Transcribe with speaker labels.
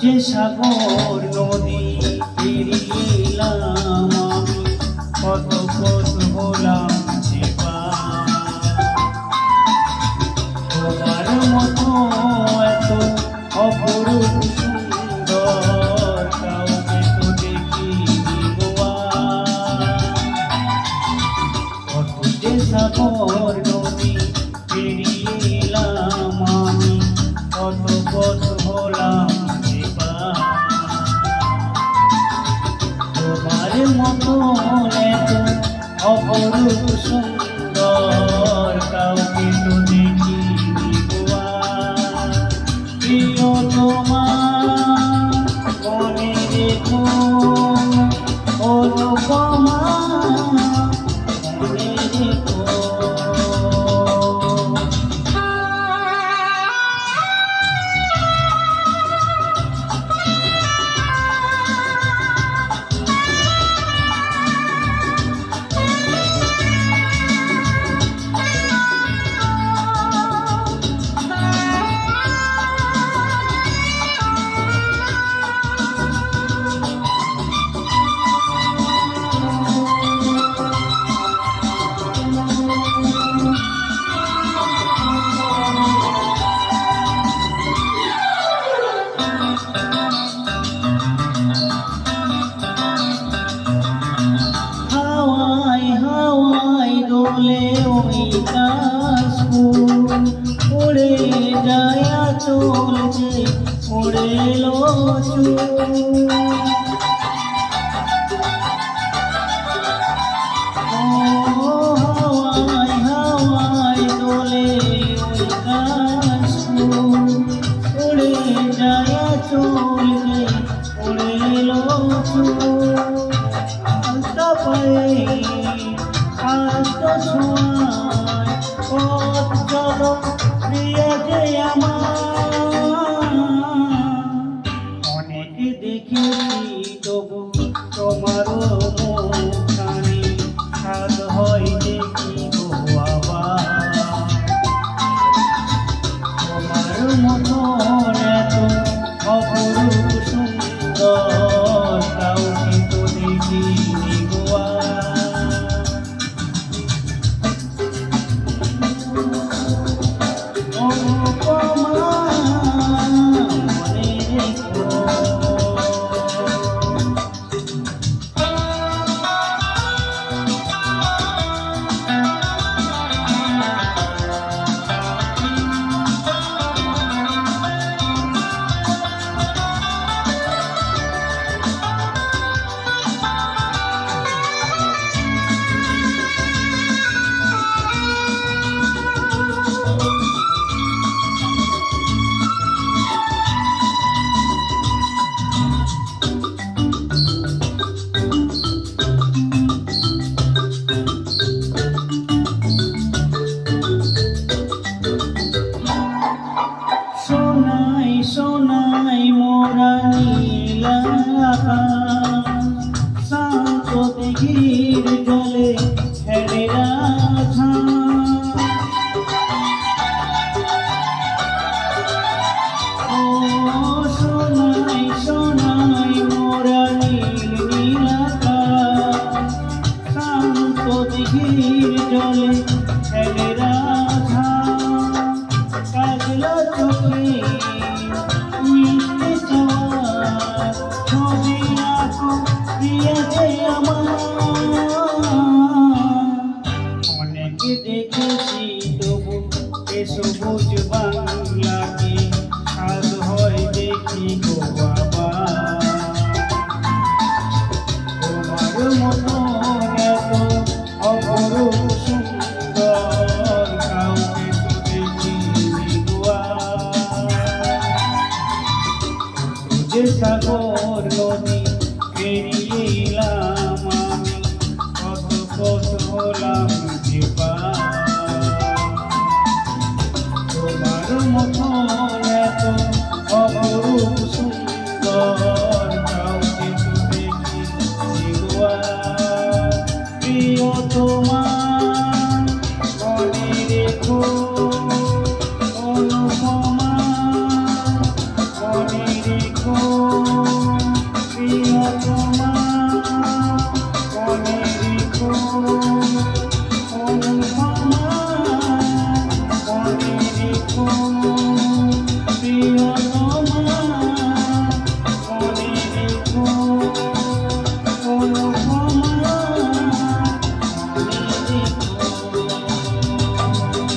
Speaker 1: যে সাগর নদী পেরিয়ে এলাম আমি, কত পথ হলাম যে পার। তোমার মতো এত অপরূপ সুন্দর কাউকে তো দেখিনি গো আর। কত যে সাগর নদী পেরিয়ে এলাম আমি, কত পথ হলাম তোমার মতো এত অপরূপ সুন্দর কাউকে তো দেখিনি গো আর। প্রিয় তোমার মনে রেখো অনুপমা মনে রেখো। দোলে ওই কাশফুল উড়ে যায় আঁচল যে উড়ে এলো চুল। হাওয়ায় হাওয়ায় দোলে ওই কাশফুল উড়ে যায় আঁচল যে উড়ে এলো চুল। আলতা পায়ে আলতো ছোঁয়ায় পথ চলো প্রিয় যে আমার। অনেক দেখেছি তবু তোমারও মুখখানি স্বাদ হয় দেখি গো আবার। তোমার মতো এত অপরূপ সুন্দর কাউকে তো দেখিনি গো আর। সোনাই মোরা নীল আকাশ, শান্ত দিঘির জলে হেলে রাধা। ও সোনাই সোনাই মোরা নীল আকাশ, শান্ত দিঘির জলে হেলে রাধা। কাজলা চোখে মিশতে চাওয়া ছবি সাগর নদী পেরিয়ে এলাম আমি, কত কত হলাম